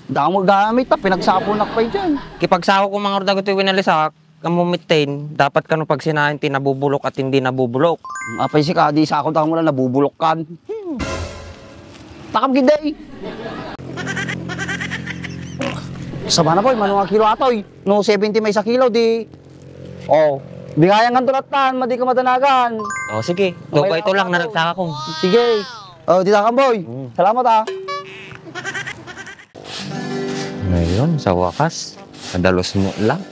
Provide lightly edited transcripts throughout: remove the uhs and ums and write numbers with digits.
Daka mo gamit pinagsapunak pa dyan. Kipagsaho ko mga ordago ito winalisak, kamumitin, dapat ka no pag sinahin nabubulok at hindi nabubulok. Apay si Kadi, sa ako daka mo lang nabubulok kan. Takap giday. Sama na po, manunga kilo atoy. No 70 may sa kilo, di. Oh, bigayan nga tulatan, madi ka madanagan. O sige, doon ito lang na nagsaka ko. Sige. Oh, di takam boy. Salamat ah. Ngayon, sa wakas, nadalos mo lang.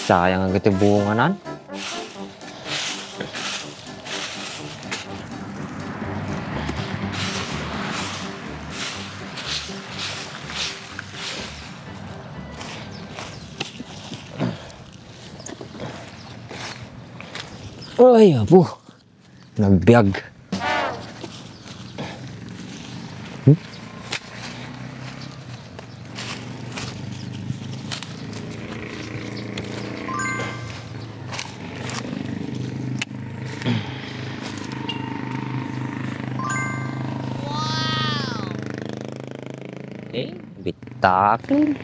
Sayang ang katibunganan. Ay, apo. Nagbiag. Bitakin.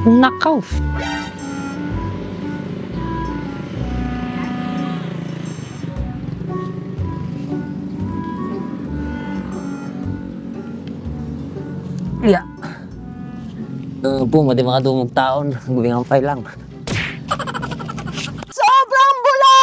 Nakaw. Yeah. Po, madi mga dumog taon. Gubingampay lang. Sobrang bula!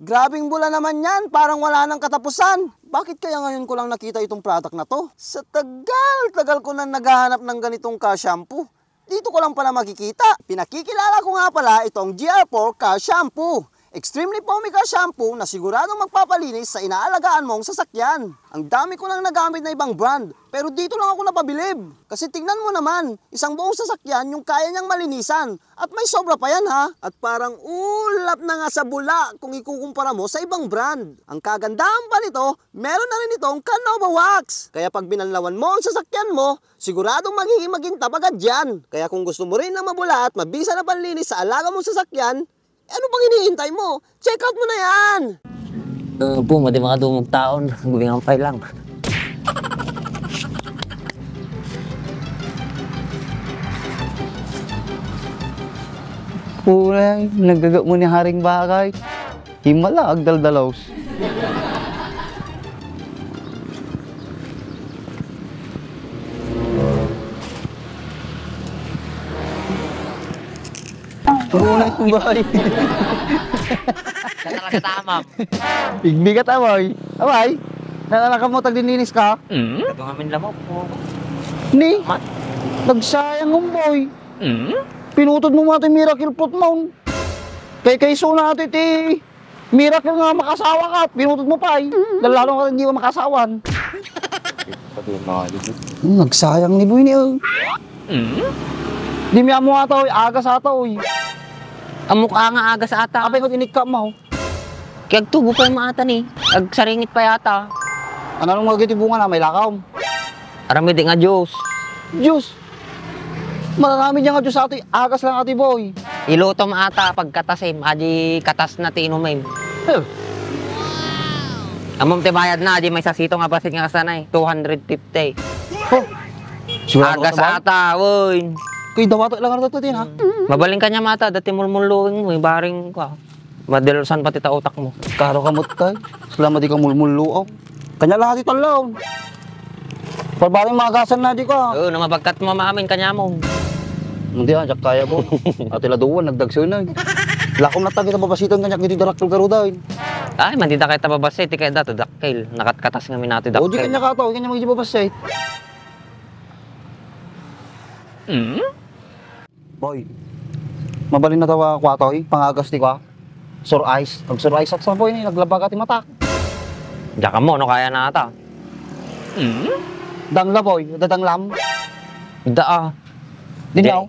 Grabing bula naman yan, parang wala nang katapusan. Bakit kaya ngayon ko lang nakita itong product na to? Sa tagal ko na naghahanap ng ganitong ka-shampoo. Dito ko lang pala makikita. Pinakikilala ko nga pala itong GR4 Ka-Shampoo. Extremely foamy ka-shampoo na siguradong magpapalinis sa inaalagaan mong sasakyan. Ang dami ko nang nagamit na ibang brand, pero dito lang ako napabilib. Kasi tignan mo naman, isang buong sasakyan yung kaya niyang malinisan. At may sobra pa yan ha. At parang ulap na nga sa bula kung ikukumpara mo sa ibang brand. Ang kagandahan pa nito, meron na rin itong Canova Wax. Kaya pag binanlawan mo ang sasakyan mo, siguradong magiging magintab agad yan. Kaya kung gusto mo rin na mabula at mabisa na panlinis sa alaga mong sasakyan, ano bang hinihintay mo? Check out mo na yan! Po, madi mga dumog taon. Gubingampay lang. Kulay, naggaga mo ni Haring Bakay. Himala, agdaldalaws. Kulay, kumbay. Siya talaga tama. Bigbigat amoy. Amay, nalalakam mo tagdininis ka? Ito ngamin lamok po. Ni, nagsayang umboy. Pinutod mo mga ito miracle fruit mo. Kay so natin iti miracle nga makasawa ka. Pinutod mo pa eh. Lalo ka hindi ka makasawan. Nagsayang ni Boy ni Di miya mo nga ito, aga sa ito. Ang mukha nga aga sa ata. Apay ko tinikap mo. Kaya tubo pa yung maata ni. Agsaringit pa yata. Ano nung magitibungan na may lakaw? Arami di nga Diyos. Diyos! Marami niya nga Diyos sa ito. Agas lang ati boy. Iluto maata pagkatasim. Adi katas na tinumin. Amom te bayad na. Adi may sasito nga basit nga kasanay. 250. Aga sa ata. Woy. Kaya dawato lang ito din ha? Mabaling ka niya mata. Dati mulmuluing mo. Baring ka. Madilusan pati ta utak mo. Karo ka mutay. Salama di ka mulmuluaw. Kanya lang ati talaw. Parbaring magasan na di ka. Oo, na mabagkat mo maamin kanya mo. Hindi ha, jak kaya ko. Ati laduan, nagdagso na. Lakom na tabi na babasitan kanyak dito darakil karo daw. Ay, mandita kayo tababasay. Ti kayo dato dakil. Nakatkatas nga minati dakil. O di kanya ka to. Kanya magigibabasay. Boy, mabalin na tawa kwatoy, pangagas di ka. Sur ice. Pag sur ice at sa boy ni naglabag ati mata. Diyan ka mo, no kaya na ata. Dangla boy, dadanglam. Da ah. Dinyaw.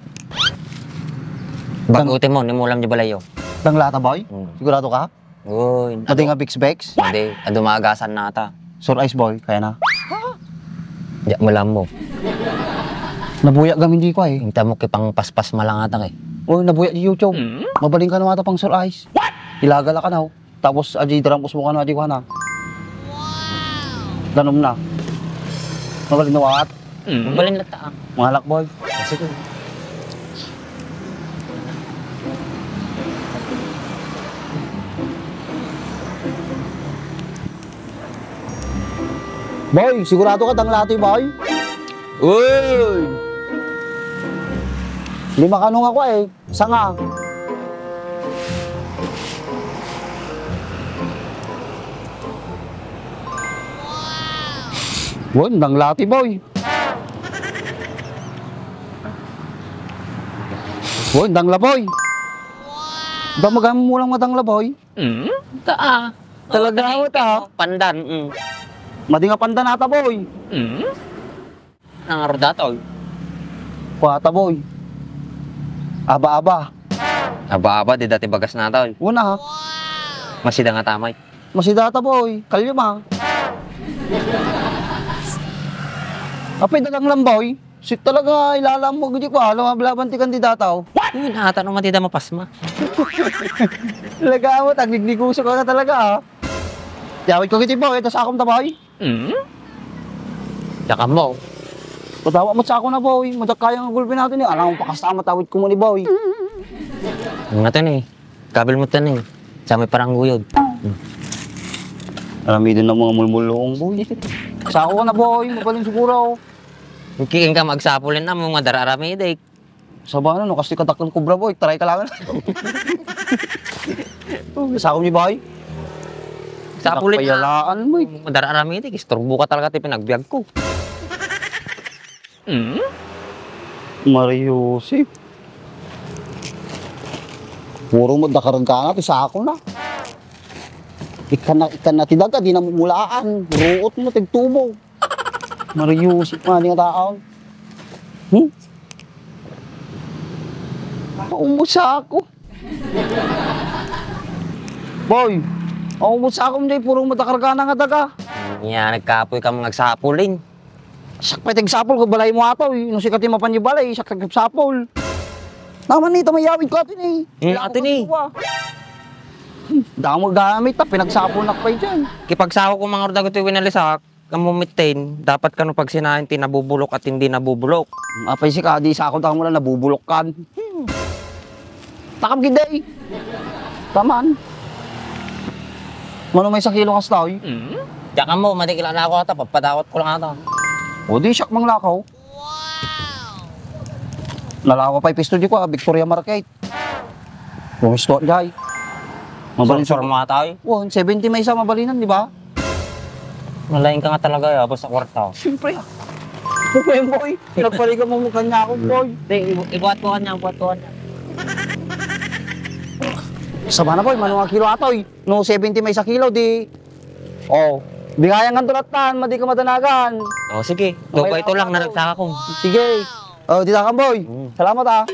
Bagutin mo, nimulam niya balayo. Danglata boy? Sigurado ka? Uy, Pati nga Bix-Bex? hindi, adumagasan nata. Sur ice boy, kaya na. Diya mulam mo. Nabuya gam hindi ko eh. Hinta mo kipang paspas malangatak eh. Uy, nabuya di YouTube. Mabaling ka naman ata pang sur ice. Ilagala ka na. Tapos aji darampos mo ka na, aji ko na. Danom na. Mabaling na wat. Balin lata ah. Malak boy. Sige. Boy, sigurado ka danglati boy? Uy! 5 kanong ako eh. Sanga. Wow, danglati boy. Boy, dangla boy. Ba magamo mo lang madangla boy? Da ah. Talaga mo ta. Pandan. Madi nga pandanata boy. Nangaroda tol. Kuwata boy. Aba-aba. Aba-aba, di dati bagas na tol. Una ha. Masida nga tamay. Masidata boy. Kalyo ma. Apay dalang lang boy. Si talaga ilalam mo gudi ko. Alam mablaban ti kandidata oh. Yun, natanong matida mapasma. Talaga mo, tagnigiguso ka na talaga ha. Yawit ko giti boy. Ito sa akong taboy. Tsaka mo. Patawa mo sa ako na boy. Madak kaya nga gulpin natin eh. Alam mo pakasama tawid ko mo ni boy. Nga tan eh. Kabil mo tan eh. Sa may parang guyod. Marami din ng mga mulmulong boy. Sa ako ka na boy. Mabalin siguro. Kiking ka magsapulin na mga dararami day. Saba na no. Kasi kataklang kubra boy. Try ka lang. Sa ako ni boy. Sapulin na. Payalaan mo eh. Dararami day. Istorbo ka talaga ti pinagbiag ko. Mariusip. Puro mo dakarang ka na. Sa ako na. Ikan na tidaga. Di na mumulaan. Ruot mo. Tigtubo. Mariusip nga. Di nga tao. Maumos ako. Boy. Maumos ako mo dyan. Puro mo dakarang nga daga. Nga, nagkapoy ka mga sapulin. Sak pa tigsapol ko balay mo ato eh. Nung sikat yung mapanyo balay, sak tigsapol. Naman ito, may yawid ko atin eh. Atin eh. Dahil mo gamit ta, pinagsapol na pa dyan. Kipagsawa ko mga ordago ito winalisak, kamumitin, dapat ka no pag sinahin tinabubulok at hindi nabubulok. Apay si ka, di sa ako mo lang nabubulok kan. Takam giday. Taman. Mano may sakilo kas tao eh. Tsaka mo, matikila na ako ata, papadawat ko lang ata. O di siyak mang lakaw. Nalawa pa pisto di ko, Victoria Market. Pumisto jay. Mabalin Sor mga tayo. 70 may isa mabalinan, di ba? Malayin ka nga talaga ya, basta kwarta. Siyempre ah. Pupuin boy. Pinagpaligan mo mukha niya ako boy. Ibuhat ko kanya, ibuhat ko kanya. Sama na boy, manong kilo atoy. No 70 may isa kilo di. Oh. Di kaya nga tulatan, madi ka madanagan. O sige, doon ito lang, naragsaka ko. Sige. Oh, di ka boy. Salamat ah.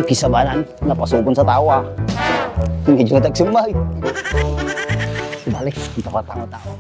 Kisabalan, napasupon sa tawa. Medyo nagsimbay. Balik, ito ka tao-tao.